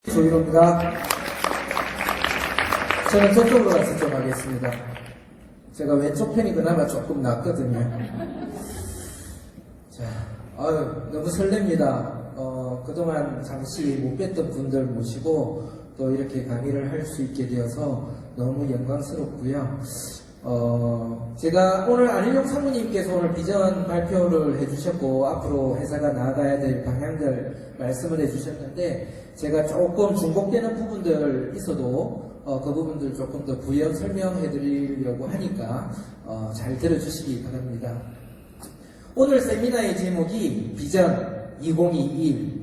조일호입니다. 저는 저쪽으로 가서 좀 하겠습니다. 제가 왼쪽 편이 그나마 조금 낫거든요. 자, 너무 설렙니다. 그동안 잠시 못 뵀던 분들 모시고 또 이렇게 강의를 할 수 있게 되어서 너무 영광스럽고요. 제가 오늘 안일용 상무님께서 오늘 비전 발표를 해주셨고 앞으로 회사가 나아가야 될 방향들 말씀을 해주셨는데 제가 조금 중복되는 부분들 있어도 그 부분들 조금 더 부연 설명해 드리려고 하니까 잘 들어주시기 바랍니다. 오늘 세미나의 제목이 비전 2021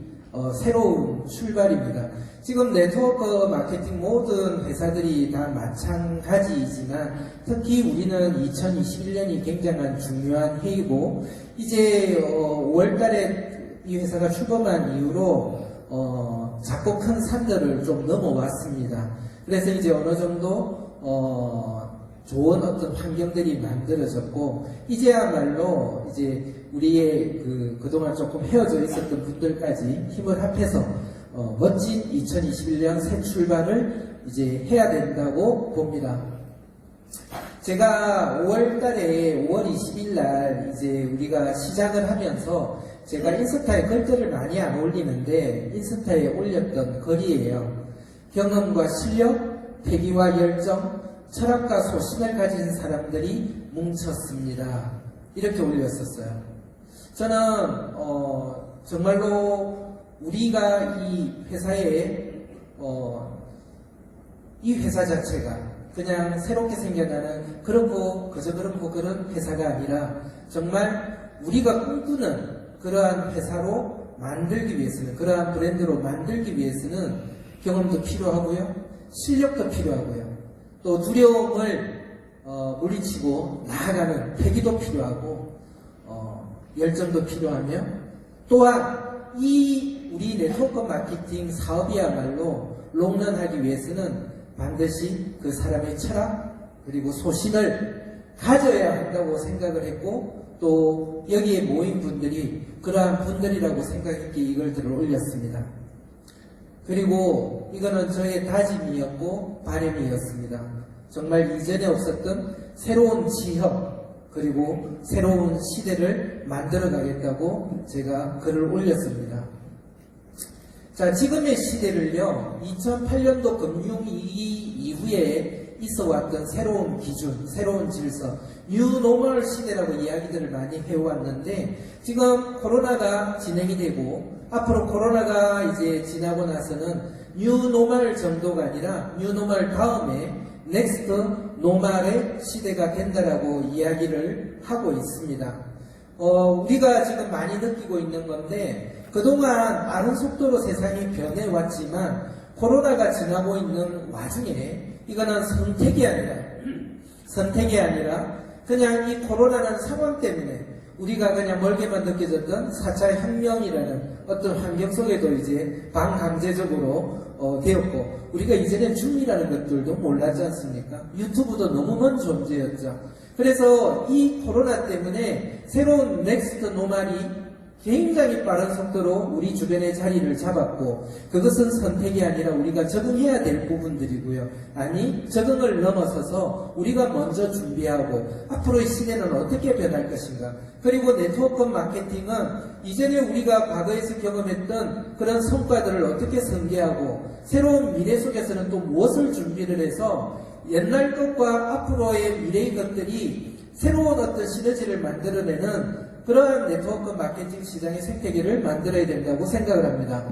새로운 출발입니다. 지금 네트워크 마케팅 모든 회사들이 다 마찬가지이지만 특히 우리는 2021년이 굉장한 중요한 해이고 이제 5월달에 이 회사가 출범한 이후로 작고 큰 산들을 좀 넘어왔습니다. 그래서 이제 어느 정도 좋은 어떤 환경들이 만들어졌고 이제야말로 이제 우리의 그동안 조금 헤어져 있었던 분들까지 힘을 합해서 멋진 2021년 새 출발을 이제 해야 된다고 봅니다. 제가 5월달에 5월 20일 이제 우리가 시작을 하면서 제가 인스타에 글들을 많이 안 올리는데 인스타에 올렸던 글이에요. 경험과 실력, 패기와 열정, 철학과 소신을 가진 사람들이 뭉쳤습니다. 이렇게 올렸었어요. 저는 정말로 우리가 이 회사에 이 회사 자체가 그냥 새롭게 생겨나는 그렇고 그저 그렇고 그런 회사가 아니라 정말 우리가 꿈꾸는 그러한 회사로 만들기 위해서는 그러한 브랜드로 만들기 위해서는 경험도 필요하고요. 실력도 필요하고요. 또 두려움을 물리치고 나아가는 패기도 필요하고 열정도 필요하며 또한 이 우리 네트워크 마케팅 사업이야말로 롱런하기 위해서는 반드시 그 사람의 철학 그리고 소신을 가져야 한다고 생각을 했고 또 여기에 모인 분들이 그러한 분들이라고 생각했기에 이걸들을 올렸습니다. 그리고 이거는 저의 다짐이었고 바람이었습니다. 정말 이전에 없었던 새로운 지형 그리고 새로운 시대를 만들어 가겠다고 제가 글을 올렸습니다. 자, 지금의 시대를요 2008년도 금융위기 이후에 있어왔던 새로운 기준, 새로운 질서, 뉴노멀 시대라고 이야기들을 많이 해왔는데 지금 코로나가 진행이 되고 앞으로 코로나가 이제 지나고 나서는 뉴노멀 정도가 아니라 뉴노멀 다음에 넥스트 노멀의 시대가 된다라고 이야기를 하고 있습니다. 우리가 지금 많이 느끼고 있는 건데 그동안 빠른 속도로 세상이 변해왔지만 코로나가 지나고 있는 와중에 이거는 선택이 아니라 그냥 이 코로나라는 상황 때문에 우리가 그냥 멀게만 느껴졌던 4차 혁명이라는 어떤 환경 속에도 이제 반강제적으로 되었고 우리가 이전에 줌이라는 것들도 몰랐지 않습니까? 유튜브도 너무 먼 존재였죠. 그래서 이 코로나 때문에 새로운 넥스트 노멀이 굉장히 빠른 속도로 우리 주변에 자리를 잡았고 그것은 선택이 아니라 우리가 적응해야 될 부분들이고요. 아니 적응을 넘어서서 우리가 먼저 준비하고 앞으로의 시대는 어떻게 변할 것인가. 그리고 네트워크 마케팅은 이전에 우리가 과거에서 경험했던 그런 성과들을 어떻게 전개하고 새로운 미래 속에서는 또 무엇을 준비를 해서 옛날 것과 앞으로의 미래의 것들이 새로운 어떤 시너지를 만들어내는 그러한 네트워크 마케팅 시장의 생태계를 만들어야 된다고 생각을 합니다.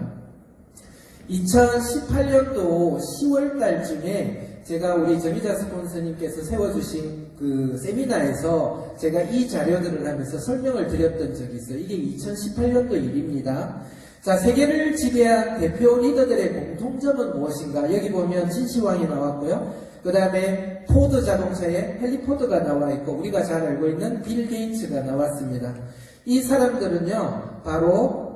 2018년도 10월 달쯤에 제가 우리 정의자 스폰서님께서 세워주신 그 세미나에서 제가 이 자료들을 하면서 설명을 드렸던 적이 있어요. 이게 2018년도 일입니다. 자, 세계를 지배한 대표 리더들의 공통점은 무엇인가? 여기 보면 진시황이 나왔고요. 그 다음에 포드 자동차에 헨리 포드가 나와 있고 우리가 잘 알고 있는 빌 게이츠가 나왔습니다. 이 사람들은요 바로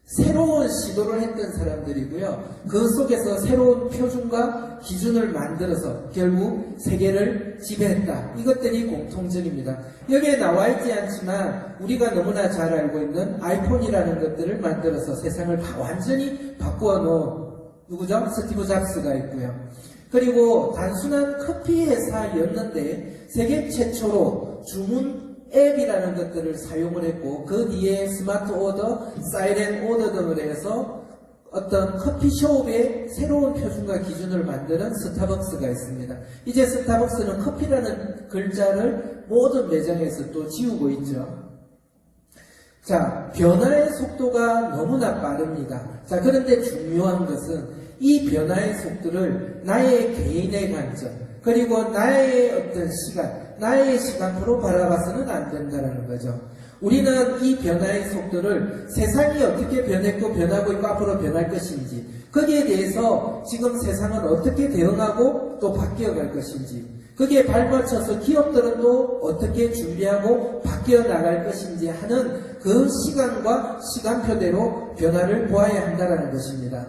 새로운 시도를 했던 사람들이고요. 그 속에서 새로운 표준과 기준을 만들어서 결국 세계를 지배했다. 이것들이 공통적입니다. 여기에 나와 있지 않지만 우리가 너무나 잘 알고 있는 아이폰이라는 것들을 만들어서 세상을 완전히 바꾸어 놓은 누구죠? 스티브 잡스가 있고요. 그리고 단순한 커피 회사였는데 세계 최초로 주문 앱이라는 것들을 사용을 했고 그 뒤에 스마트 오더, 사이렌 오더 등을 해서 어떤 커피숍의 새로운 표준과 기준을 만드는 스타벅스가 있습니다. 이제 스타벅스는 커피라는 글자를 모든 매장에서 또 지우고 있죠. 자, 변화의 속도가 너무나 빠릅니다. 자, 그런데 중요한 것은 이 변화의 속도를 나의 개인의 관점, 그리고 나의 어떤 시간, 나의 시간으로 바라봐서는 안 된다는 거죠. 우리는 이 변화의 속도를 세상이 어떻게 변했고 변하고 있고 앞으로 변할 것인지, 거기에 대해서 지금 세상은 어떻게 대응하고 또 바뀌어갈 것인지, 거기에 발맞춰서 기업들은 또 어떻게 준비하고 바뀌어 나갈 것인지 하는 그 시간과 시간표대로 변화를 보아야 한다는 것입니다.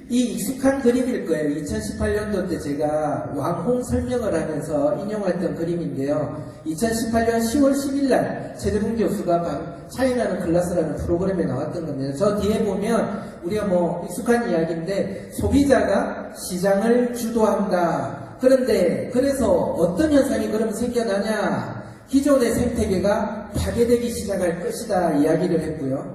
이 익숙한 그림일 거예요. 2018년도 때 제가 왕홍 설명을 하면서 인용했던 그림인데요. 2018년 10월 10일 날 최대봉 교수가 차이나는 클래스라는 프로그램에 나왔던 겁니다. 저 뒤에 보면 우리가 익숙한 이야기인데 소비자가 시장을 주도한다. 그런데 그래서 어떤 현상이 그러면 생겨나냐? 기존의 생태계가 파괴되기 시작할 것이다 이야기를 했고요.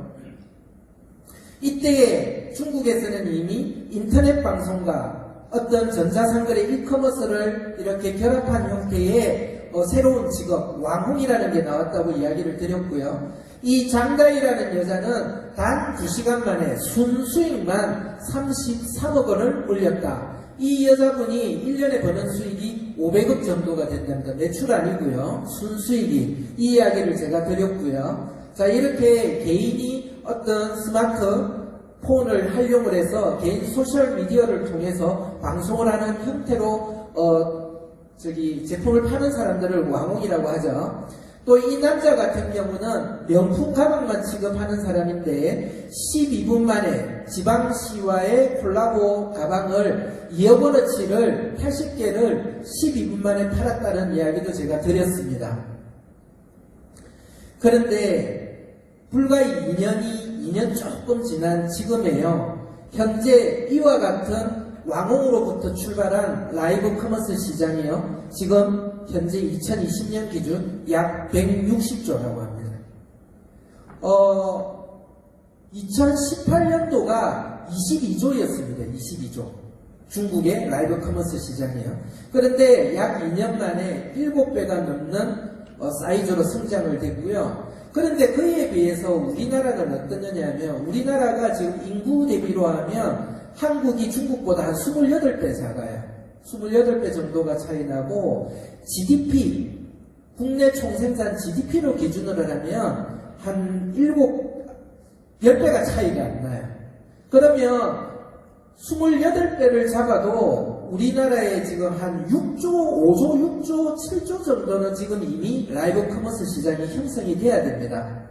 이때에 중국에서는 이미 인터넷 방송과 어떤 전자상거래 이커머스를 이렇게 결합한 형태의 새로운 직업, 왕홍이라는 게 나왔다고 이야기를 드렸고요. 이 장다이라는 여자는 단 2시간 만에 순수익만 33억 원을 올렸다. 이 여자분이 1년에 버는 수익이 500억 정도가 된답니다. 매출 아니고요. 순수익이. 이 이야기를 제가 드렸고요. 자, 이렇게 개인이 어떤 스마트폰을 활용을 해서 개인 소셜미디어를 통해서 방송을 하는 형태로 제품을 파는 사람들을 왕홍이라고 하죠. 또 이 남자 같은 경우는 명품 가방만 취급하는 사람인데 12분 만에 지방시와의 콜라보 가방을 2억 원어치를 80개를 12분 만에 팔았다는 이야기도 제가 드렸습니다. 그런데 불과 2년 조금 지난 지금에요. 현재 이와 같은 왕홍으로부터 출발한 라이브 커머스 시장이요. 지금 현재 2020년 기준 약 160조라고 합니다. 2018년도가 22조였습니다. 22조. 중국의 라이브 커머스 시장이에요. 그런데 약 2년 만에 7배가 넘는 사이즈로 성장을 됐고요. 그런데 그에 비해서 우리나라가 어떠냐면 우리나라가 지금 인구 대비로 하면 한국이 중국보다 한 28배 작아요. 28배 정도가 차이 나고 GDP, 국내 총생산 GDP로 기준으로 하면 한 10배가 차이가 안 나요. 그러면 28배를 잡아도 우리나라에 지금 한 6조, 5조, 6조, 7조 정도는 지금 이미 라이브 커머스 시장이 형성이 돼야 됩니다.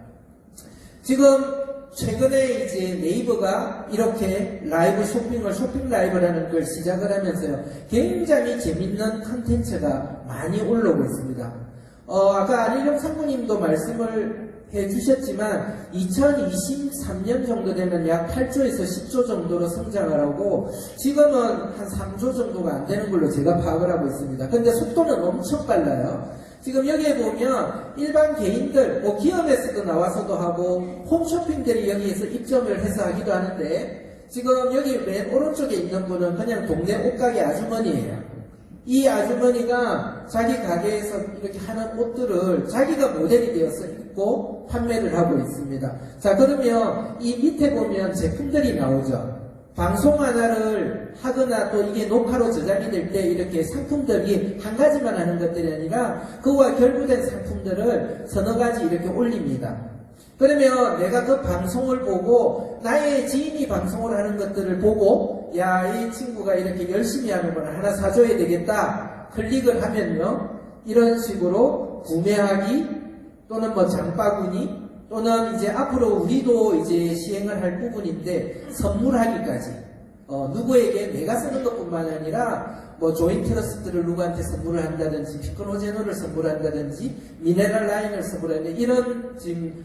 지금 최근에 이제 네이버가 이렇게 라이브 쇼핑을 쇼핑 라이브라는 걸 시작을 하면서요. 굉장히 재밌는 컨텐츠가 많이 올라오고 있습니다. 아까 안일용 상무님도 말씀을 해주셨지만 2023년 정도 되면 약 8조에서 10조 정도로 성장을 하고 지금은 한 3조 정도가 안 되는 걸로 제가 파악을 하고 있습니다. 근데 속도는 엄청 빨라요. 지금 여기에 보면 일반 개인들, 기업에서도 나와서도 하고 홈쇼핑들이 여기에서 입점을 해서 하기도 하는데 지금 여기 맨 오른쪽에 있는 분은 그냥 동네 옷가게 아주머니예요. 이 아주머니가 자기 가게에서 이렇게 하는 옷들을 자기가 모델이 되어서 입고 판매를 하고 있습니다. 자, 그러면 이 밑에 보면 제품들이 나오죠. 방송 하나를 하거나 또 이게 녹화로 저장이 될 때 이렇게 상품들이 한 가지만 하는 것들이 아니라 그와 결부된 상품들을 서너 가지 이렇게 올립니다. 그러면 내가 그 방송을 보고 나의 지인이 방송을 하는 것들을 보고 야, 이 친구가 이렇게 열심히 하는구나, 하나 사줘야 되겠다 클릭을 하면요, 이런 식으로 구매하기 또는 장바구니 또는 이제 앞으로 우리도 이제 시행을 할 부분인데 선물하기까지 누구에게 내가 쓰는 것뿐만 아니라 조인트러스트를 누구한테 선물을 한다든지 피크노제노를 선물한다든지 미네랄 라인을 선물하는 이런 지금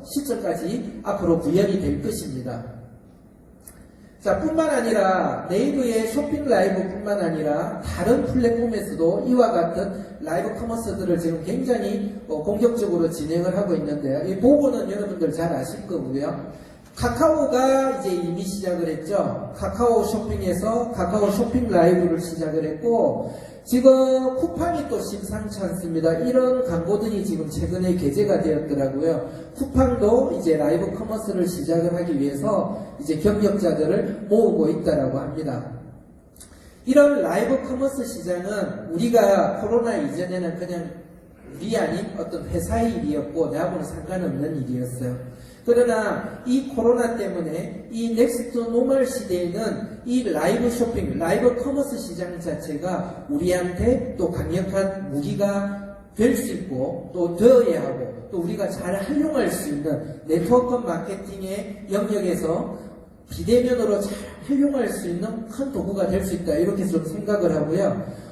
시점까지 앞으로 구현이 될 것입니다. 자, 뿐만 아니라 네이버의 쇼핑 라이브뿐만 아니라 다른 플랫폼에서도 이와 같은 라이브 커머스들을 지금 굉장히 공격적으로 진행을 하고 있는데요. 이 보고는 여러분들 잘 아실 거고요. 카카오가 이제 이미 시작을 했죠. 카카오 쇼핑에서 카카오 쇼핑 라이브를 시작을 했고, 지금 쿠팡이 또 심상치 않습니다. 이런 광고들이 지금 최근에 게재가 되었더라고요. 쿠팡도 이제 라이브 커머스를 시작을 하기 위해서 이제 경력자들을 모으고 있다라고 합니다. 이런 라이브 커머스 시장은 우리가 코로나 이전에는 그냥 일이 아닌 어떤 회사의 일이었고 나하고는 상관없는 일이었어요. 그러나 이 코로나 때문에 이 넥스트 노멀 시대에는 이 라이브 쇼핑, 라이브 커머스 시장 자체가 우리한테 또 강력한 무기가 될 수 있고 또 되어야 하고 또 우리가 잘 활용할 수 있는 네트워크 마케팅의 영역에서 비대면으로 잘 활용할 수 있는 큰 도구가 될 수 있다. 이렇게 좀 생각을 하고요.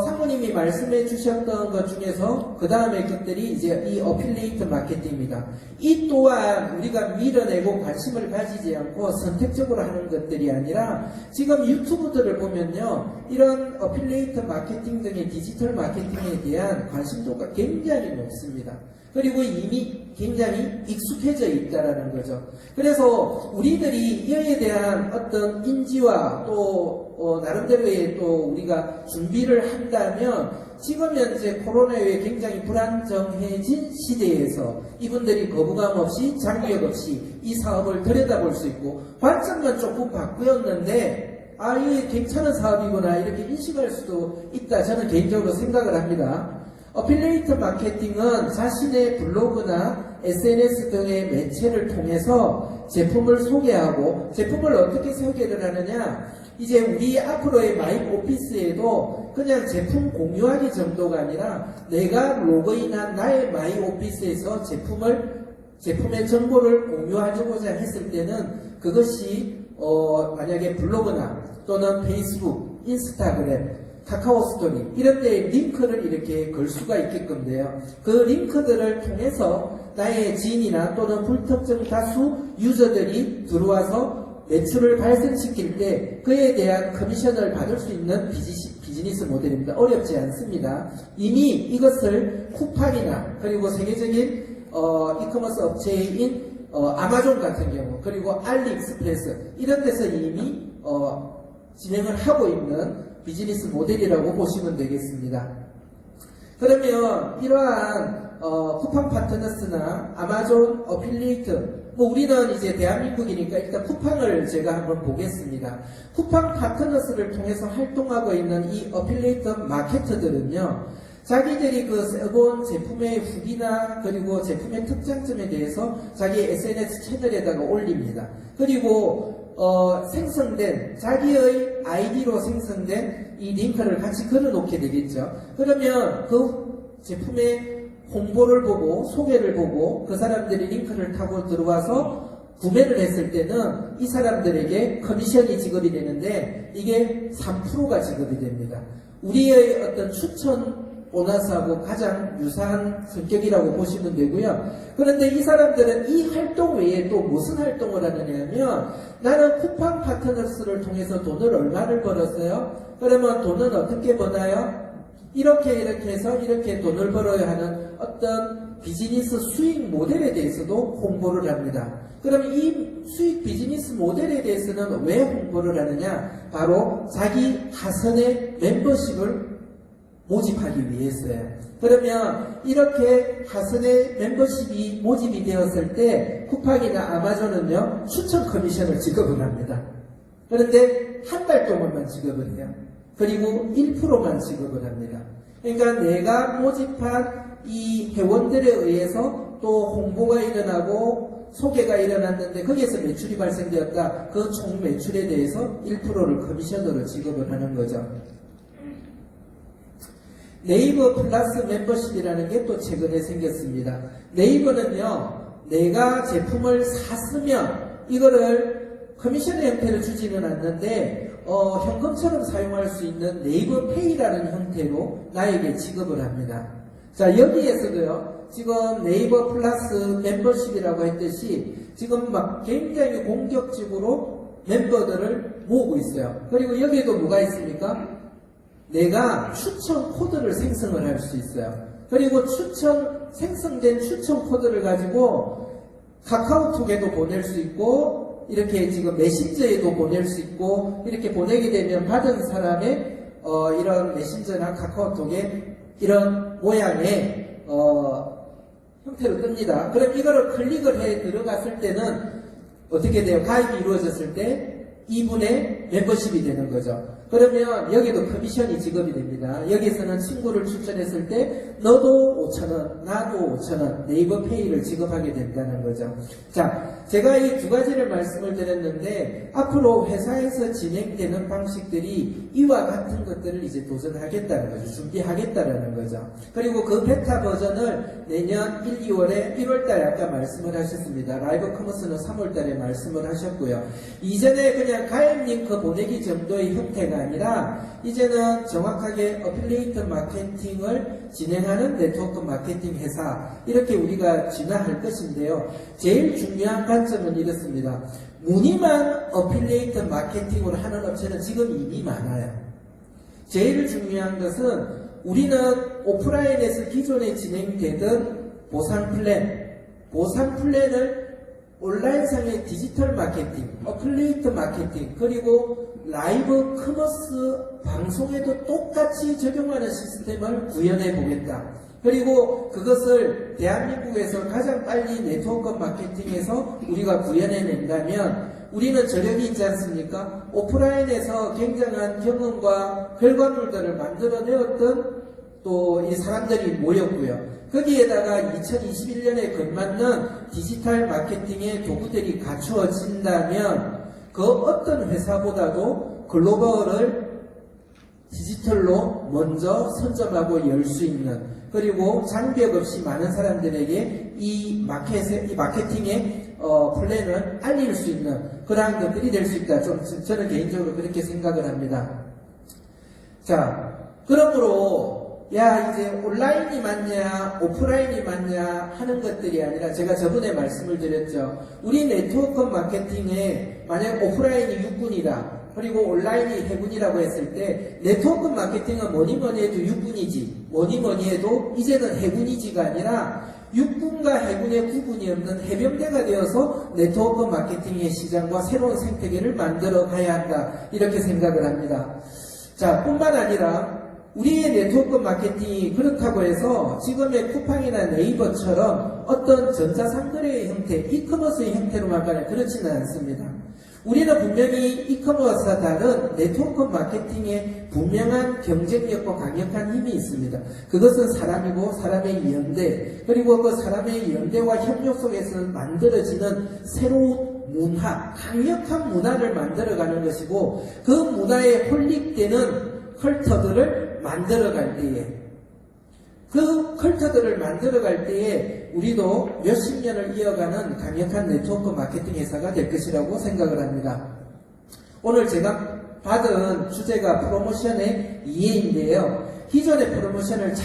사모님이 말씀해 주셨던 것 중에서 그 다음에 것들이 이제 이 어필리에이트 마케팅입니다. 이 또한 우리가 밀어내고 관심을 가지지 않고 선택적으로 하는 것들이 아니라 지금 유튜브들을 보면요. 이런 어필리에이트 마케팅 등의 디지털 마케팅에 대한 관심도가 굉장히 높습니다. 그리고 이미 굉장히 익숙해져 있다라는 거죠. 그래서 우리들이 이에 대한 어떤 인지와 또 나름대로의 또 우리가 준비를 한다면 지금 현재 코로나에 굉장히 불안정해진 시대에서 이분들이 거부감 없이 장벽 없이 이 사업을 들여다볼 수 있고 관점만 조금 바꾸었는데 이게 괜찮은 사업이구나 이렇게 인식할 수도 있다 저는 개인적으로 생각을 합니다. 어필리에이트 마케팅은 자신의 블로그나 SNS 등의 매체를 통해서 제품을 소개하고 제품을 어떻게 소개를 하느냐 이제 우리 앞으로의 마이 오피스에도 그냥 제품 공유하기 정도가 아니라 내가 로그인한 나의 마이 오피스에서 제품의 정보를 공유하고자 했을 때는 그것이 만약에 블로그나 또는 페이스북, 인스타그램 카카오 스토리 이런 데에 링크를 이렇게 걸 수가 있게끔 돼요. 그 링크들을 통해서 나의 지인이나 또는 불특정 다수 유저들이 들어와서 매출을 발생시킬 때 그에 대한 커미션을 받을 수 있는 비즈니스 모델입니다. 어렵지 않습니다. 이미 이것을 쿠팡이나 그리고 세계적인 이커머스 업체인 아마존 같은 경우 그리고 알리익스프레스 이런 데서 이미 진행을 하고 있는 비즈니스 모델이라고 보시면 되겠습니다. 그러면 이러한 쿠팡 파트너스나 아마존 어필리에이트 우리는 이제 대한민국이니까 일단 쿠팡을 제가 한번 보겠습니다. 쿠팡 파트너스를 통해서 활동하고 있는 이 어필리에이트 마케터들은요. 자기들이 그 써본 제품의 후기나 그리고 제품의 특장점에 대해서 자기 SNS 채널에다가 올립니다. 그리고 생성된 자기의 아이디로 생성된 이 링크를 같이 걸어놓게 되겠죠. 그러면 그 제품의 홍보를 보고 소개를 보고 그 사람들이 링크를 타고 들어와서 구매를 했을 때는 이 사람들에게 커미션이 지급이 되는데 이게 3%가 지급이 됩니다. 우리의 어떤 추천 보너스하고 가장 유사한 성격이라고 보시면 되고요. 그런데 이 사람들은 이 활동 외에 또 무슨 활동을 하느냐면 나는 쿠팡 파트너스를 통해서 돈을 얼마를 벌었어요? 그러면 돈은 어떻게 버나요? 이렇게 해서 이렇게 돈을 벌어야 하는 어떤 비즈니스 수익 모델에 대해서도 홍보를 합니다. 그럼 이 수익 비즈니스 모델에 대해서는 왜 홍보를 하느냐? 바로 자기 하선의 멤버십을 모집하기 위해서요. 그러면 이렇게 하선의 멤버십이 모집이 되었을 때 쿠팡이나 아마존은요 추천 커미션을 지급을 합니다. 그런데 한 달 동안만 지급을 해요. 그리고 1%만 지급을 합니다. 그러니까 내가 모집한 이 회원들에 의해서 또 홍보가 일어나고 소개가 일어났는데 거기에서 매출이 발생되었다. 그 총 매출에 대해서 1%를 커미션으로 지급을 하는 거죠. 네이버 플러스 멤버십이라는 게 또 최근에 생겼습니다. 네이버는요, 내가 제품을 샀으면 이거를 커미션의 형태로 주지는 않는데 현금처럼 사용할 수 있는 네이버 페이라는 형태로 나에게 지급을 합니다. 자, 여기에서도요, 지금 네이버 플러스 멤버십이라고 했듯이 지금 막 굉장히 공격적으로 멤버들을 모으고 있어요. 그리고 여기에도 뭐가 있습니까? 내가 추천 코드를 생성을 할 수 있어요. 그리고 생성된 추천 코드를 가지고 카카오톡에도 보낼 수 있고, 이렇게 지금 메신저에도 보낼 수 있고, 이렇게 보내게 되면 받은 사람의 이런 메신저나 카카오톡에 이런 모양의 형태로 뜹니다. 그럼 이거를 클릭을 해 들어갔을 때는 어떻게 돼요? 가입이 이루어졌을 때 2분의 멤버십이 되는 거죠. 그러면 여기도 커미션이 지급이 됩니다. 여기서는 친구를 추천했을 때 너도 5,000원, 나도 5,000원 네이버 페이를 지급하게 된다는 거죠. 자, 제가 이 두 가지를 말씀을 드렸는데 앞으로 회사에서 진행되는 방식들이 이와 같은 것들을 이제 도전하겠다는 거죠. 준비하겠다는 거죠. 그리고 그 베타 버전을 내년 1, 2월에 1월달에 아까 말씀을 하셨습니다. 라이브 커머스는 3월달에 말씀을 하셨고요. 이전에 그냥 가입 링크 보내기 정도의 형태가 아니라 이제는 정확하게 어필리에이트 마케팅을 진행하는 네트워크 마케팅 회사, 이렇게 우리가 진화할 것인데요. 제일 중요한 관점은 이렇습니다. 무늬만 어필리에이트 마케팅으로 하는 업체는 지금 이미 많아요. 제일 중요한 것은 우리는 오프라인에서 기존에 진행되던 보상 플랜을 온라인상의 디지털 마케팅, 어플리에이트 마케팅, 그리고 라이브 커머스 방송에도 똑같이 적용하는 시스템을 구현해 보겠다. 그리고 그것을 대한민국에서 가장 빨리 네트워크 마케팅에서 우리가 구현해낸다면 우리는 저력이 있지 않습니까? 오프라인에서 굉장한 경험과 결과물들을 만들어내었던 또 이 사람들이 모였고요. 거기에다가 2021년에 걸맞는 디지털 마케팅의 도구들이 갖추어진다면 그 어떤 회사보다도 글로벌을 디지털로 먼저 선점하고 열 수 있는, 그리고 장벽 없이 많은 사람들에게 이 마케팅의 플랜을 알릴 수 있는 그러한 것들이 될 수 있다. 저는 개인적으로 그렇게 생각을 합니다. 자, 그러므로 이제 온라인이 맞냐 오프라인이 맞냐 하는 것들이 아니라, 제가 저번에 말씀을 드렸죠. 우리 네트워크 마케팅에 만약 오프라인이 육군이다, 그리고 온라인이 해군이라고 했을 때 네트워크 마케팅은 뭐니 해도 육군이지, 뭐니 해도 이제는 해군이지가 아니라 육군과 해군의 구분이 없는 해병대가 되어서 네트워크 마케팅의 시장과 새로운 생태계를 만들어 가야 한다, 이렇게 생각을 합니다. 자, 뿐만 아니라 우리의 네트워크 마케팅이 그렇다고 해서 지금의 쿠팡이나 네이버처럼 어떤 전자상거래의 형태, 이커머스의 형태로만 가냐, 그렇지는 않습니다. 우리는 분명히 이커머스와 다른 네트워크 마케팅에 분명한 경쟁력과 강력한 힘이 있습니다. 그것은 사람이고 사람의 연대, 그리고 그 사람의 연대와 협력 속에서 만들어지는 새로운 문화, 강력한 문화를 만들어가는 것이고, 그 문화에 홀릭되는 컬터들을 만들어갈 때에, 그 컬터들을 만들어갈 때에 우리도 몇십 년을 이어가는 강력한 네트워크 마케팅 회사가 될 것이라고 생각을 합니다. 오늘 제가 받은 주제가 프로모션의 이해인데요. 기존의 프로모션을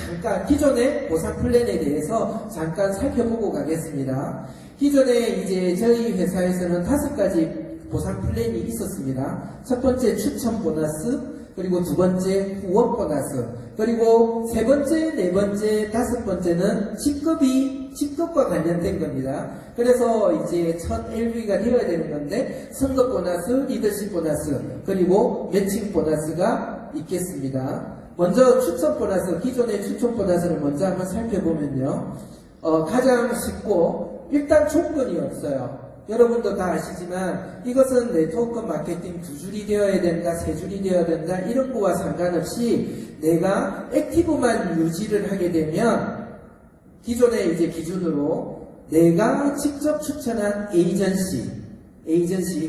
기존의 보상 플랜에 대해서 잠깐 살펴보고 가겠습니다. 기존에 이제 저희 회사에서는 5가지 보상 플랜이 있었습니다. 첫 번째 추천 보너스, 그리고 두 번째 후원 보너스, 그리고 세 번째, 네 번째, 다섯 번째는 직급과 관련된 겁니다. 그래서 이제 첫 LV가 되어야 되는 건데, 선거 보너스, 리더십 보너스, 그리고 매칭 보너스가 있겠습니다. 먼저 추천 보너스, 기존의 추천 보너스를 먼저 한번 살펴보면요. 가장 쉽고, 일단 조건이 없어요. 여러분도 다 아시지만 이것은 네트워크 마케팅 2줄이 되어야 된다, 3줄이 되어야 된다, 이런 거와 상관없이 내가 액티브만 유지를 하게 되면 기존의 이제 기준으로 내가 직접 추천한 에이전시,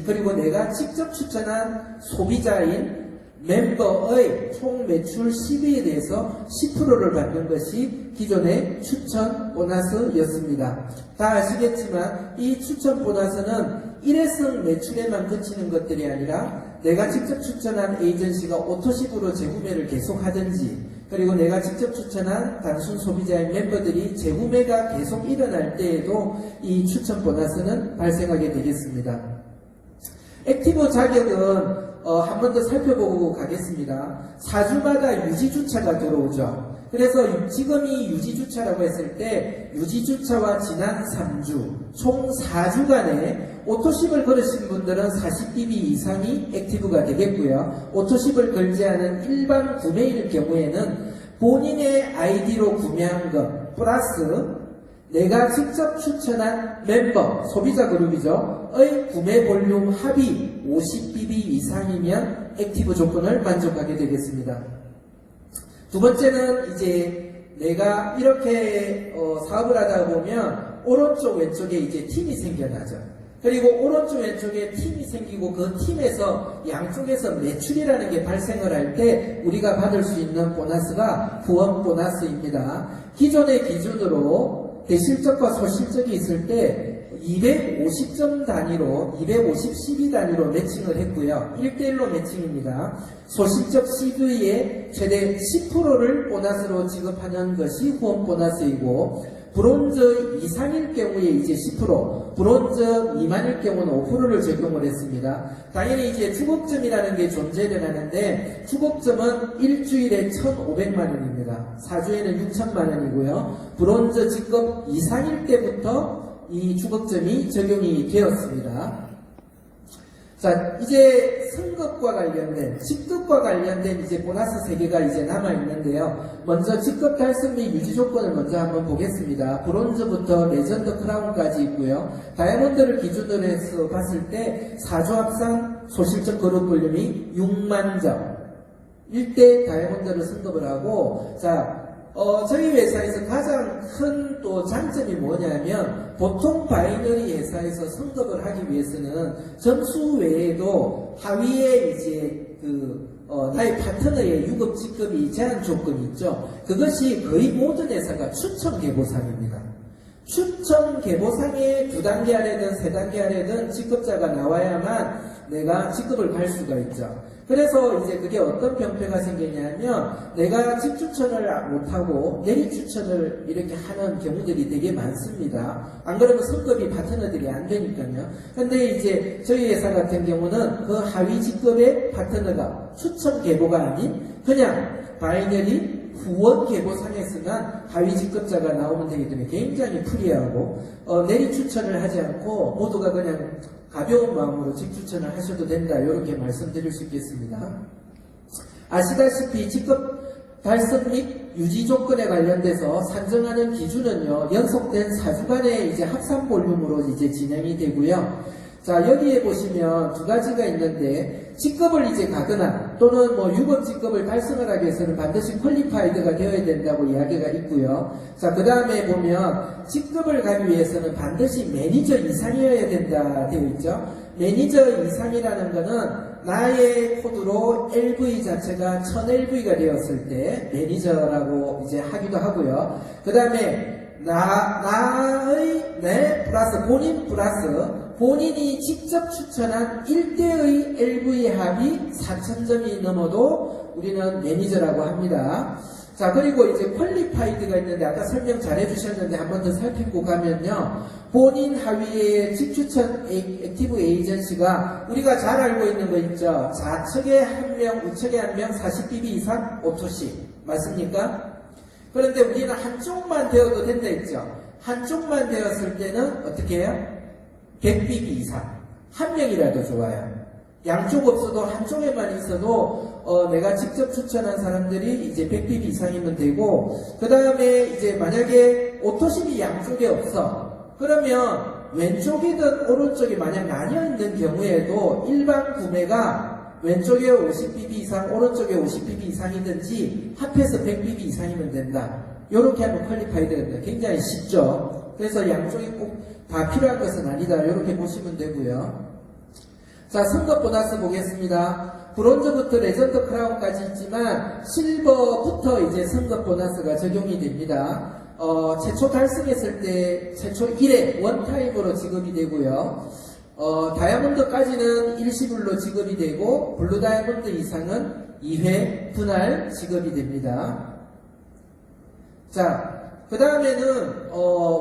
그리고 내가 직접 추천한 소비자인 멤버의 총 매출 10위에 대해서 10%를 받는 것이 기존의 추천 보너스였습니다. 다 아시겠지만 이 추천 보너스는 일회성 매출에만 그치는 것들이 아니라 내가 직접 추천한 에이전시가 오토식으로 재구매를 계속하든지, 그리고 내가 직접 추천한 단순 소비자의 멤버들이 재구매가 계속 일어날 때에도 이 추천 보너스는 발생하게 되겠습니다. 액티브 자격은 한 번 더 살펴보고 가겠습니다. 4주마다 유지주차가 들어오죠. 그래서 지금이 유지주차라고 했을 때 유지주차와 지난 3주, 총 4주간에 오토십을 걸으신 분들은 40dB 이상이 액티브가 되겠고요. 오토십을 걸지 않은 일반 구매일 경우에는 본인의 아이디로 구매한 것 플러스 내가 직접 추천한 멤버, 소비자 그룹이죠. 의 구매 볼륨 합이 50dB 이상이면 액티브 조건을 만족하게 되겠습니다. 두 번째는 이제 내가 이렇게 사업을 하다 보면 오른쪽 왼쪽에 이제 팀이 생겨나죠. 그리고 오른쪽 왼쪽에 팀이 생기고 그 팀에서 양쪽에서 매출이라는 게 발생을 할 때 우리가 받을 수 있는 보너스가 후원 보너스입니다. 기존의 기준으로 대실적과 소실적이 있을 때 250점 단위로 250 CV 단위로 매칭을 했고요. 1대1로 매칭입니다. 소실적 CV의 최대 10%를 보너스로 지급하는 것이 후원 보너스이고 브론즈 이상일 경우에 이제 10%, 브론즈 미만일 경우는 5%를 적용을 했습니다. 당연히 이제 추급점이라는 게 존재를 하는데 추급점은 일주일에 1,500만 원입니다. 4주에는 6천만 원이고요. 브론즈 직급 이상일 때부터 이 추급점이 적용이 되었습니다. 자, 이제 승급과 관련된, 직급과 관련된 이제 보너스 3개가 이제 남아있는데요. 먼저 직급 달성 및 유지 조건을 먼저 한번 보겠습니다. 브론즈부터 레전드 크라운까지 있고요. 다이아몬드를 기준으로 해서 봤을 때 4주 합산 소실적 그룹 볼륨이 6만 점. 1대 다이아몬드를 승급을 하고, 자, 저희 회사에서 가장 큰 또 장점이 뭐냐면 보통 바이너리 회사에서 승급을 하기 위해서는 점수 외에도 하위에 이제 나의 파트너의 유급 직급이 제한 조건이 있죠. 그것이 거의 모든 회사가 추천 계보상입니다. 추천 계보상에 2단계 아래든 3단계 아래든 직급자가 나와야만 내가 직급을 갈 수가 있죠. 그래서 이제 그게 어떤 병폐가 생기냐면 내가 직 추천을 못하고 내리 추천을 이렇게 하는 경우들이 되게 많습니다. 안 그러면 승급이 파트너들이 안 되니까요. 근데 이제 저희 회사 같은 경우는 그 하위 직급의 파트너가 추천 계보가 아닌 그냥 바이너리 후원 계보상에서만 하위 직급자가 나오면 되기 때문에 굉장히 프리하고 내리 추천을 하지 않고 모두가 그냥 가벼운 마음으로 직 추천을 하셔도 된다 이렇게 말씀드릴 수 있겠습니다. 아시다시피 직급 달성 및 유지 조건에 관련돼서 산정하는 기준은요 연속된 4주간의 이제 합산 볼륨으로 이제 진행이 되고요. 자, 여기에 보시면 2가지가 있는데 직급을 이제 가거나 또는 뭐 유급 직급을 달성을 하기 위해서는 반드시 퀄리파이드가 되어야 된다고 이야기가 있고요. 자, 그 다음에 보면 직급을 가기 위해서는 반드시 매니저 이상이어야 된다 되어 있죠. 매니저 이상이라는 거는 나의 코드로 LV 자체가 1000LV가 되었을 때 매니저라고 이제 하기도 하고요. 그 다음에 내 플러스 본인 플러스 본인이 직접 추천한 1대의 LV 합이 4,000점이 넘어도 우리는 매니저라고 합니다. 자, 그리고 이제 퀄리파이드가 있는데 아까 설명 잘 해주셨는데 한 번 더 살피고 가면요. 본인 하위의 직추천 액티브 에이전시가 우리가 잘 알고 있는 거 있죠. 좌측에 한 명, 우측에 한 명, 40dB 이상 오토시. 맞습니까? 그런데 우리는 한쪽만 되어도 된다 했죠. 한쪽만 되었을 때는 어떻게 해요? 100dB 이상. 한 명이라도 좋아요. 양쪽 없어도 한쪽에만 있어도 내가 직접 추천한 사람들이 이제 100dB 이상이면 되고 그 다음에 이제 만약에 오토십이 양쪽에 없어. 그러면 왼쪽이든 오른쪽이 만약 나뉘어있는 경우에도 일반 구매가 왼쪽에 50dB 이상, 오른쪽에 50dB 이상이든지 합해서 100dB 이상이면 된다. 이렇게 하면 퀄리파이드가 됩니다. 굉장히 쉽죠. 그래서 양쪽이 꼭 다 필요한 것은 아니다. 이렇게 보시면 되고요. 자, 승급 보너스 보겠습니다. 브론즈부터 레전드 크라운까지 있지만 실버부터 이제 승급 보너스가 적용이 됩니다. 최초 달성했을 때 최초 1회 원타임으로 지급이 되고요. 다이아몬드까지는 일시불로 지급이 되고 블루 다이아몬드 이상은 2회 분할 지급이 됩니다. 자, 그 다음에는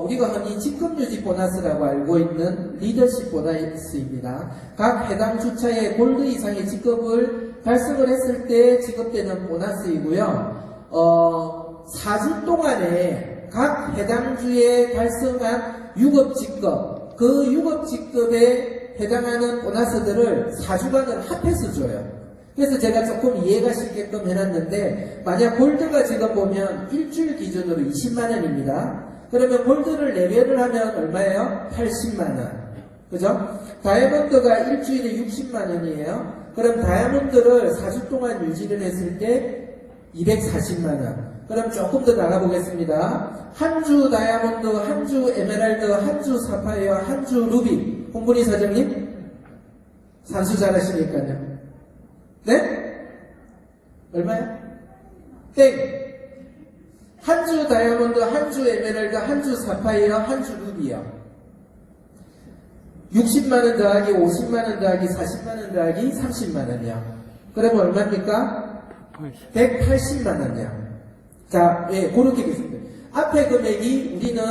우리가 흔히 직급유지 보너스라고 알고 있는 리더십 보너스입니다. 각 해당 주차에 골드 이상의 직급을 달성을 했을 때 지급되는 보너스이고요. 4주 동안에 각 해당 주에 달성한 유급 직급, 그 유급 직급에 해당하는 보너스들을 4주간을 합해서 줘요. 그래서 제가 조금 이해가 쉽게끔 해놨는데, 만약 골드가 지금 보면 일주일 기준으로 20만원입니다. 그러면 골드를 레벨을 하면 얼마예요? 80만원. 그죠? 다이아몬드가 일주일에 60만원이에요. 그럼 다이아몬드를 4주 동안 유지를 했을 때 240만원. 그럼 조금 더 나가보겠습니다. 한 주 다이아몬드, 한 주 에메랄드, 한 주 사파이어, 한 주 루비. 홍분희 사장님? 산수 잘하시니까요. 네? 얼마요? 땡! 한 주 다이아몬드, 한 주 에메랄드, 한 주 사파이어, 한 주 루비요. 60만원 더하기 50만원 더하기 40만원 더하기 30만원이요. 그러면 얼마입니까? 180만원이요. 자, 예, 그렇게 됐습니다. 앞에 금액이 우리는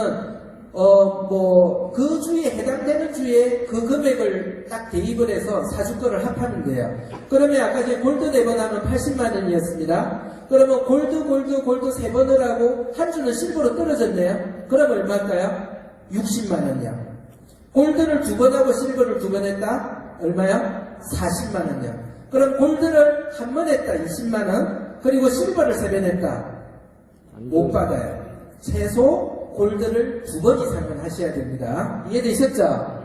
그 주에 해당되는 주에 그 금액을 딱 대입을 해서 4주 거를 합하면 돼요. 그러면 아까 전에 골드 4번 하면 80만원이었습니다. 그러면 골드 3번을 하고 한 주는 실버로 떨어졌네요. 그럼 얼마일까요? 60만원이요. 골드를 2번 하고 실버를 2번 했다? 얼마요? 40만원이요. 그럼 골드를 한 번 했다? 20만원. 그리고 실버를 3번 했다? 못 받아요. 최소 골드를 2번 이상은 하셔야 됩니다. 이해되셨죠?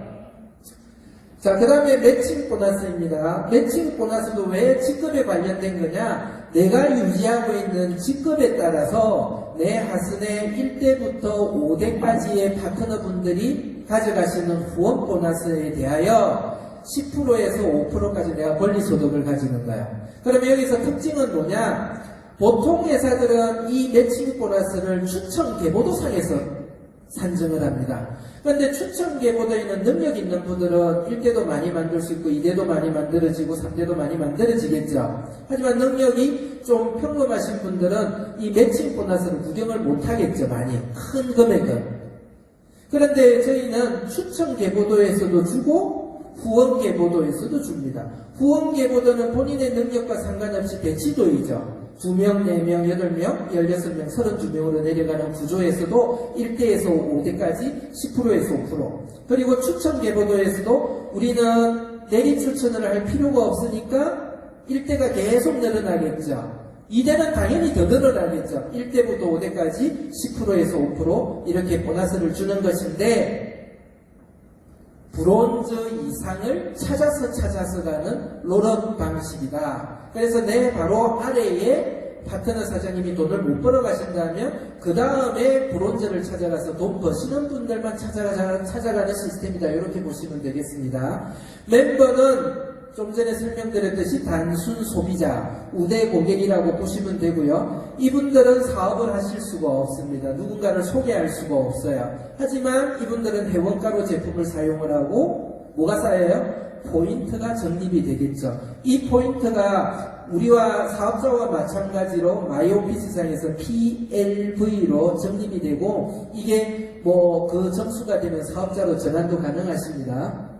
자, 그 다음에 매칭 보너스입니다. 매칭 보너스도 왜 직급에 관련된 거냐? 내가 유지하고 있는 직급에 따라서 내 하순의 1대부터 5대까지의 파트너 분들이 가져가시는 후원 보너스에 대하여 10%에서 5%까지 내가 권리소득을 가지는 거야. 그러면 여기서 특징은 뭐냐? 보통 회사들은 이 매칭 보너스를 추천 계보도상에서 산정을 합니다. 그런데 추천 계보도에는 능력 있는 분들은 1대도 많이 만들 수 있고 2대도 많이 만들어지고 3대도 많이 만들어지겠죠. 하지만 능력이 좀 평범하신 분들은 이 매칭 보너스를 구경을 못하겠죠. 많이 큰 금액은. 그런데 저희는 추천 계보도에서도 주고 후원 계보도에서도 줍니다. 후원 계보도는 본인의 능력과 상관없이 배치도이죠. 2명, 4명, 8명, 16명, 32명으로 내려가는 구조에서도 1대에서 5대까지 10%에서 5%. 그리고 추천 계보도에서도 우리는 내리 추천을 할 필요가 없으니까 1대가 계속 늘어나겠죠. 2대는 당연히 더 늘어나겠죠. 1대부터 5대까지 10%에서 5% 이렇게 보너스를 주는 것인데 브론즈 이상을 찾아서 가는 롤업 방식이다. 그래서 내 바로 아래에 파트너 사장님이 돈을 못 벌어 가신다면 그 다음에 브론즈를 찾아가서 돈 버시는 분들만 찾아가는 시스템이다. 이렇게 보시면 되겠습니다. 멤버는 좀 전에 설명드렸듯이 단순 소비자, 우대 고객이라고 보시면 되고요. 이분들은 사업을 하실 수가 없습니다. 누군가를 소개할 수가 없어요. 하지만 이분들은 회원가로 제품을 사용을 하고 뭐가 쌓여요? 포인트가 적립이 되겠죠. 이 포인트가 우리와 사업자와 마찬가지로 마이오피스상에서 PLV로 적립이 되고 이게 그 점수가 되면 사업자로 전환도 가능하십니다.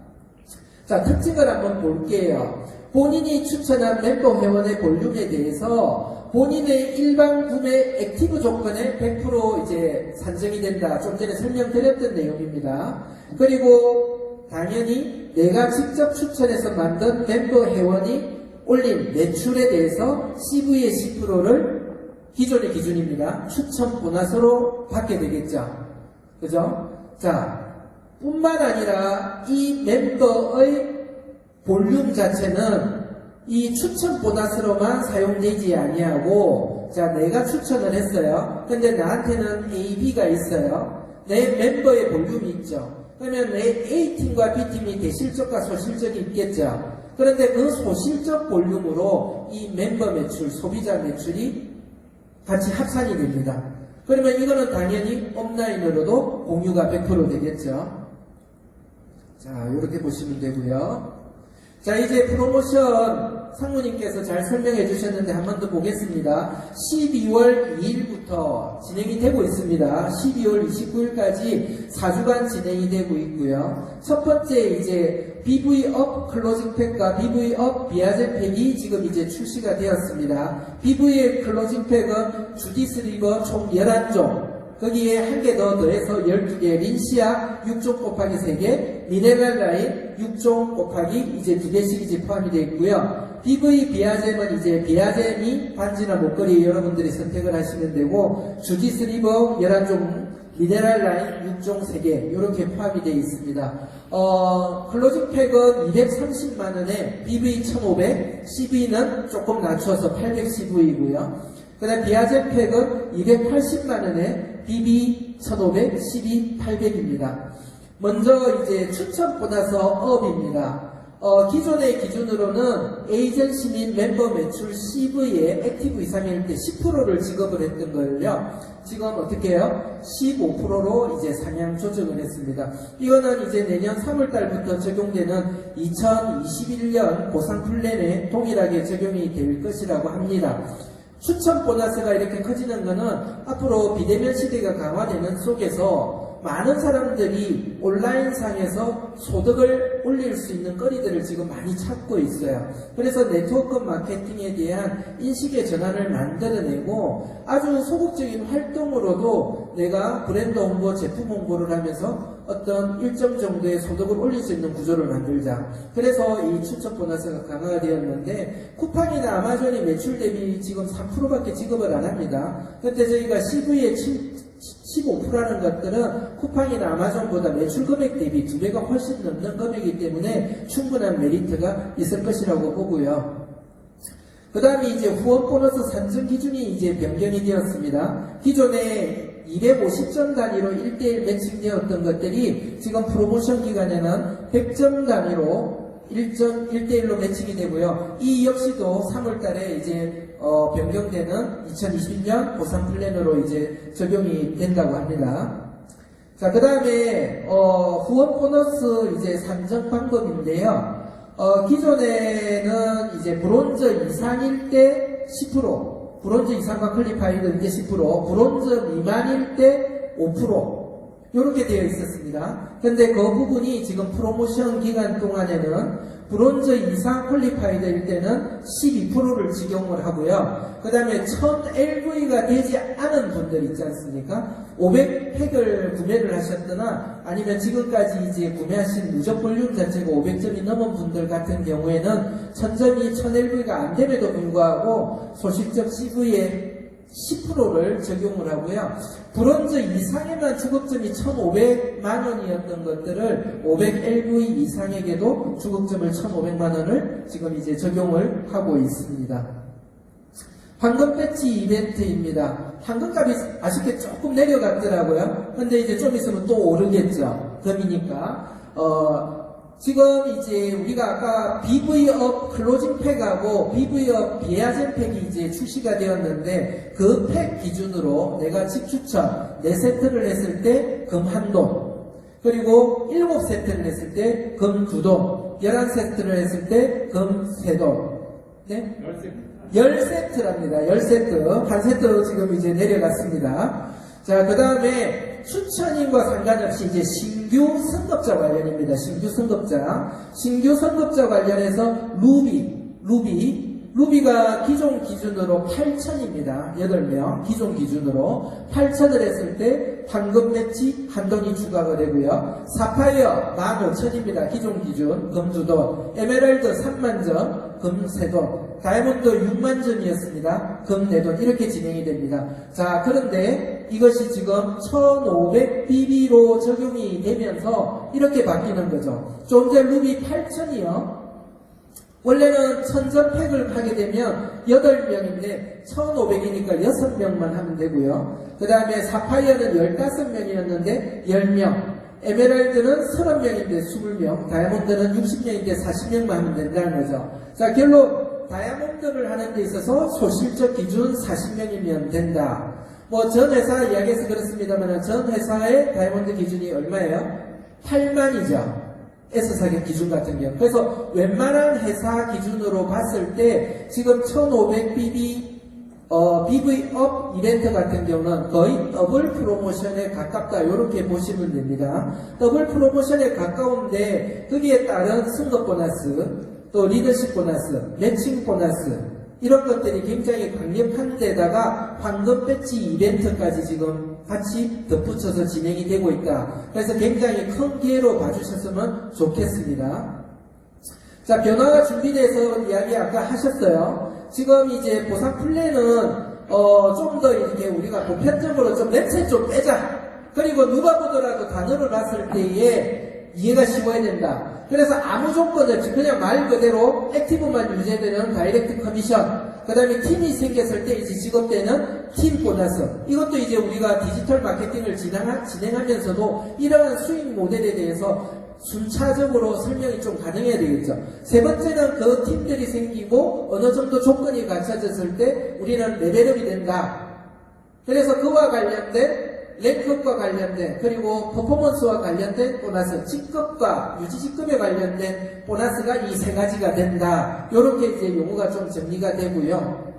자, 특징을 한번 볼게요. 본인이 추천한 멤버 회원의 볼륨에 대해서 본인의 일반 구매 액티브 조건에 100% 이제 산정이 된다. 좀 전에 설명드렸던 내용입니다. 그리고 당연히 내가 직접 추천해서 만든 멤버 회원이 올린 매출에 대해서 CV의 10%를 기존의 기준입니다. 추천 보너스로 받게 되겠죠. 그죠? 자, 뿐만 아니라 이 멤버의 볼륨 자체는 이 추천 보너스로만 사용되지 아니하고 자 내가 추천을 했어요. 근데 나한테는 A, B가 있어요. 내 멤버의 볼륨이 있죠. 그러면 내 A팀과 B팀이 대실적과 소실적이 있겠죠. 그런데 그 소실적 볼륨으로 이 멤버 매출, 소비자 매출이 같이 합산이 됩니다. 그러면 이거는 당연히 업라인으로도 공유가 100% 되겠죠. 자, 이렇게 보시면 되고요. 자, 이제 프로모션 상무님께서 잘 설명해 주셨는데 한 번 더 보겠습니다. 12월 2일부터 진행이 되고 있습니다. 12월 29일까지 4주간 진행이 되고 있고요. 첫 번째 이제 BV업 클로징 팩과 BV업 비아제 팩이 지금 이제 출시가 되었습니다. BV의 클로징 팩은 주디스 리버 총 11종, 거기에 한 개 더 더해서 12개, 린시아 6종 곱하기 3개, 미네랄 라인 6종 곱하기 이제 2개씩 이제 포함이 되어 있고요. PV 비아젬은 이제 비아젬이 반지나 목걸이 여러분들이 선택을 하시면 되고, 주디스 리버 11종, 미네랄 라인 6종 3개, 이렇게 포함이 되어 있습니다. 클로징 팩은 230만원에 BV 1500, CV는 조금 낮춰서 810V이고요. 그 다음 비아젬 팩은 280만원에 BB 1500, CB 800입니다. 먼저 이제 추천 보너스 업입니다. 기존의 기준으로는 에이전시 및 멤버 매출 CV에 액티브 이상일 때 10%를 지급을 했던 걸요. 지금 어떻게 해요? 15%로 이제 상향 조정을 했습니다. 이거는 이제 내년 3월달부터 적용되는 2021년 보상 플랜에 동일하게 적용이 될 것이라고 합니다. 추천 보너스가 이렇게 커지는 것은 앞으로 비대면 시대가 강화되는 속에서 많은 사람들이 온라인상에서 소득을 올릴 수 있는 거리들을 지금 많이 찾고 있어요. 그래서 네트워크 마케팅에 대한 인식의 전환을 만들어내고 아주 소극적인 활동으로도 내가 브랜드 홍보, 제품 홍보를 하면서 어떤 일정 정도의 소득을 올릴 수 있는 구조를 만들자. 그래서 이 추천 보너스가 강화가 되었는데, 쿠팡이나 아마존이 매출 대비 지금 3%밖에 지급을 안 합니다. 근데 저희가 CV의 15%라는 것들은 쿠팡이나 아마존보다 매출 금액 대비 2배가 훨씬 넘는 금액이기 때문에 충분한 메리트가 있을 것이라고 보고요. 그 다음에 이제 후원 보너스 산정 기준이 이제 변경이 되었습니다. 기존에 250점 단위로 1대1 매칭되었던 것들이 지금 프로모션 기간에는 100점 단위로 1대1로 매칭이 되고요. 이 역시도 3월달에 이제 변경되는 2021년 보상 플랜으로 이제 적용이 된다고 합니다. 자, 그 다음에 후원 보너스 이제 산정 방법인데요. 기존에는 이제 브론즈 이상일 때 10%, 브론즈 이상과 클리파이드 이제 10%, 브론즈 미만일 때 5%, 이렇게 되어 있었습니다. 근데 그 부분이 지금 프로모션 기간 동안에는 브론즈 이상 퀄리파이드일 때는 12%를 적용을 하고요. 그 다음에 1000LV가 되지 않은 분들 있지 않습니까? 500팩을 구매를 하셨거나 아니면 지금까지 이제 구매하신 누적 볼륨 자체가 500점이 넘은 분들 같은 경우에는 1000점이 1000LV가 안 됨에도 불구하고 소실적 CV에 10%를 적용을 하고요. 브론즈 이상에만 주급점이 1,500만 원이었던 것들을 500LV 이상에게도 주급점을 1,500만 원을 지금 이제 적용을 하고 있습니다. 황금 배치 이벤트입니다. 황금값이 아쉽게 조금 내려갔더라고요. 근데 이제 좀 있으면 또 오르겠죠. 금이니까. 지금 이제 우리가 아까 BV업 클로징 팩하고 BV업 비아젠 팩이 이제 출시가 되었는데 그 팩 기준으로 내가 집 추천 4세트를 했을 때 금 1돈, 그리고 7세트를 했을 때 금 2돈, 11세트를 했을 때 금 3돈, 네? 10세트랍니다. 10세트. 한 세트 지금 이제 내려갔습니다. 자, 그 다음에 추천인과 상관없이 이제 신규 선급자 관련입니다. 신규 선급자. 신규 선급자 관련해서 루비가 기존 기준으로 8,000입니다. 8명. 기존 기준으로 8,000을 했을 때 황금 배치 한 돈이 추가가 되고요. 사파이어 15,000입니다. 기존 기준. 금 2돈. 에메랄드 30,000점. 금 3돈. 다이아몬드 6만 점이었습니다. 금 4돈. 이렇게 진행이 됩니다. 자, 그런데 이것이 지금 1500BB로 적용이 되면서 이렇게 바뀌는 거죠. 좀 전에 루비 8,000이요. 원래는 1000점 팩을 하게 되면 8명인데 1500이니까 6명만 하면 되고요. 그 다음에 사파이어는 15명이었는데 10명, 에메랄드는 30명인데 20명, 다이아몬드는 60명인데 40명만 하면 된다는 거죠. 자, 결론 다이아몬드를 하는 데 있어서 소실적 기준 40명이면 된다. 뭐 전 회사 이야기해서 그렇습니다만 전 회사의 다이아몬드 기준이 얼마예요? 8만이죠. S사격 기준 같은 경우. 그래서 웬만한 회사 기준으로 봤을 때 지금 1500BB BV업 이벤트 같은 경우는 거의 더블 프로모션에 가깝다. 이렇게 보시면 됩니다. 더블 프로모션에 가까운데 거기에 따른 승급 보너스, 또 리더십 보너스, 매칭 보너스 이런 것들이 굉장히 강력한 데다가 황금 배지 이벤트까지 지금 같이 덧붙여서 진행이 되고 있다. 그래서 굉장히 큰 기회로 봐주셨으면 좋겠습니다. 자, 변화가 준비돼서 이야기 아까 하셨어요. 지금 이제 보상 플랜은 좀 더 이렇게 우리가 보편적으로 좀 냄새 좀 빼자. 그리고 누가 보더라도 단어를 봤을 때에 이해가 쉬워야 된다. 그래서 아무 조건 없이 그냥 말 그대로 액티브만 유지되는 다이렉트 커미션, 그 다음에 팀이 생겼을 때 이제 직업되는 팀 보너스, 이것도 이제 우리가 디지털 마케팅을 진행하면서도 이러한 수익 모델에 대해서 순차적으로 설명이 좀 가능해야 되겠죠. 세 번째는 그 팀들이 생기고 어느 정도 조건이 갖춰졌을 때 우리는 레벨업이 된다. 그래서 그와 관련된 랭크업과 관련된, 그리고 퍼포먼스와 관련된 보너스, 직급과 유지직급에 관련된 보너스가 이 세 가지가 된다. 요렇게 이제 용어가 좀 정리가 되고요.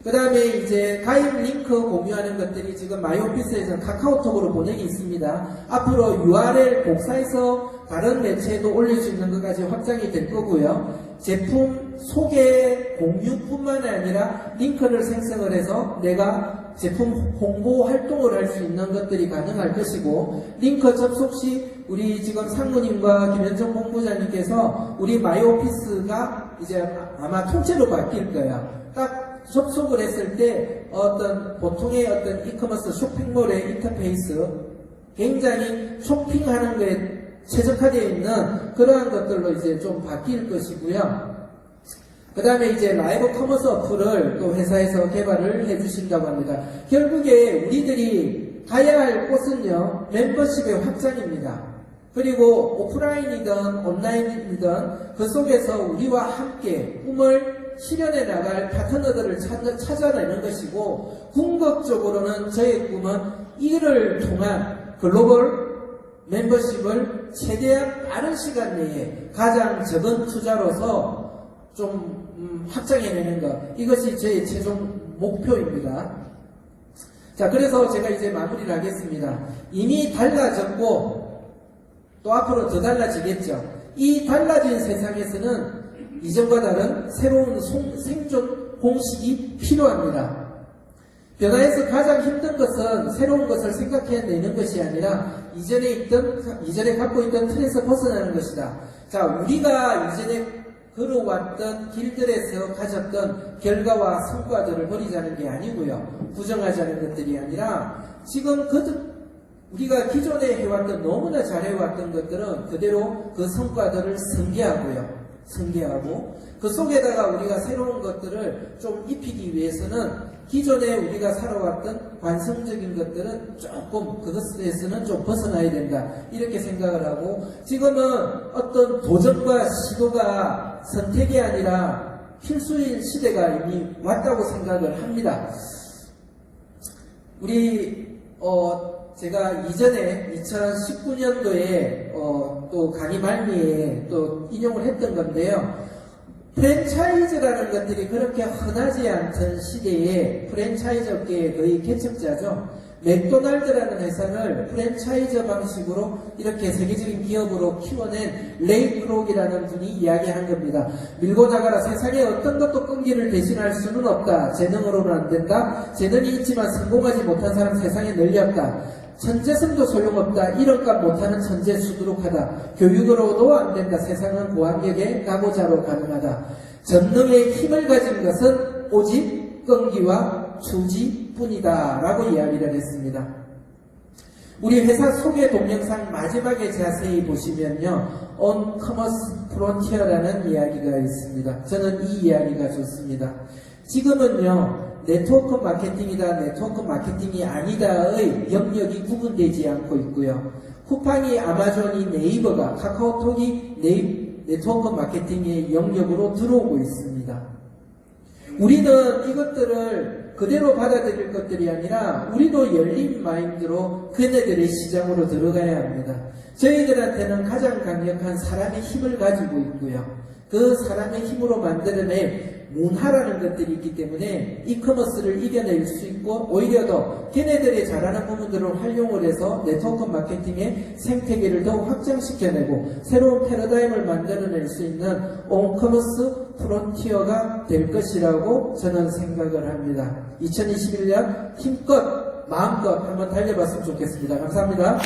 그 다음에 이제 가입 링크 공유하는 것들이 지금 마이오피스에서는 카카오톡으로 보내기 있습니다. 앞으로 URL 복사해서 다른 매체에도 올릴 수 있는 것까지 확장이 될 거고요. 제품 소개 공유뿐만 아니라 링크를 생성을 해서 내가 제품 홍보 활동을 할 수 있는 것들이 가능할 것이고, 링크 접속 시 우리 지금 상무님과 김현정 본부장님께서 우리 마이오피스가 이제 아마 통째로 바뀔 거예요. 딱 접속을 했을 때 어떤 보통의 어떤 이커머스 쇼핑몰의 인터페이스, 굉장히 쇼핑하는 거에 최적화되어 있는 그러한 것들로 이제 좀 바뀔 것이고요. 그 다음에 이제 라이브 커머스 어플을 또 회사에서 개발을 해주신다고 합니다. 결국에 우리들이 가야 할 곳은요, 멤버십의 확장입니다. 그리고 오프라인이든 온라인이든 그 속에서 우리와 함께 꿈을 실현해 나갈 파트너들을 찾아내는 것이고, 궁극적으로는 저의 꿈은 이를 통한 글로벌 멤버십을 최대한 빠른 시간 내에 가장 적은 투자로서 좀 확장해내는 것, 이것이 제 최종 목표입니다. 자, 그래서 제가 이제 마무리를 하겠습니다. 이미 달라졌고 또 앞으로 더 달라지겠죠. 이 달라진 세상에서는 이전과 다른 새로운 생존 공식이 필요합니다. 변화에서 가장 힘든 것은 새로운 것을 생각해내는 것이 아니라 이전에 갖고 있던 틀에서 벗어나는 것이다. 자, 우리가 이전에 걸어왔던 길들에서 가졌던 결과와 성과들을 버리자는 게 아니고요. 부정하자는 것들이 아니라 지금 우리가 기존에 해왔던, 너무나 잘해왔던 것들은 그대로 그 성과들을 승계하고 그 속에다가 우리가 새로운 것들을 좀 입히기 위해서는 기존에 우리가 살아왔던 관성적인 것들은 조금 그것에서는 좀 벗어나야 된다, 이렇게 생각을 하고, 지금은 어떤 도전과 시도가 선택이 아니라 필수인 시대가 이미 왔다고 생각을 합니다. 제가 이전에 2019년도에 또 강의 말미에 또 인용을 했던 건데요. 프랜차이즈라는 것들이 그렇게 흔하지 않던 시대에 프랜차이즈 업계의 거의 개척자죠. 맥도날드라는 회사를 프랜차이즈 방식으로 이렇게 세계적인 기업으로 키워낸 레이 크록이라는 분이 이야기한 겁니다. 밀고 나가라. 세상에 어떤 것도 끈기를 대신할 수는 없다. 재능으로는 안 된다. 재능이 있지만 성공하지 못한 사람 세상에 널리 없다. 천재성도 소용없다. 이런 값 못하는 천재 수두룩하다. 교육으로도 안 된다. 세상은 고학력의 가고자로 가능하다. 전능의 힘을 가진 것은 오직 끈기와 추지뿐이다 라고 이야기를 했습니다. 우리 회사 소개 동영상 마지막에 자세히 보시면요, On Commerce Frontier라는 이야기가 있습니다. 저는 이 이야기가 좋습니다. 지금은요, 네트워크 마케팅이다, 네트워크 마케팅이 아니다의 영역이 구분되지 않고 있고요. 쿠팡이, 아마존이, 네이버가, 카카오톡이 네트워크 마케팅의 영역으로 들어오고 있습니다. 우리는 이것들을 그대로 받아들일 것들이 아니라 우리도 열린 마인드로 그네들의 시장으로 들어가야 합니다. 저희들한테는 가장 강력한 사람의 힘을 가지고 있고요. 그 사람의 힘으로 만들어낼 문화라는 것들이 있기 때문에 이커머스를 이겨낼 수 있고 오히려 더 걔네들이 잘하는 부분들을 활용을 해서 네트워크 마케팅의 생태계를 더욱 확장시켜내고 새로운 패러다임을 만들어낼 수 있는 온커머스 프론티어가 될 것이라고 저는 생각을 합니다. 2021년 힘껏 마음껏 한번 달려봤으면 좋겠습니다. 감사합니다.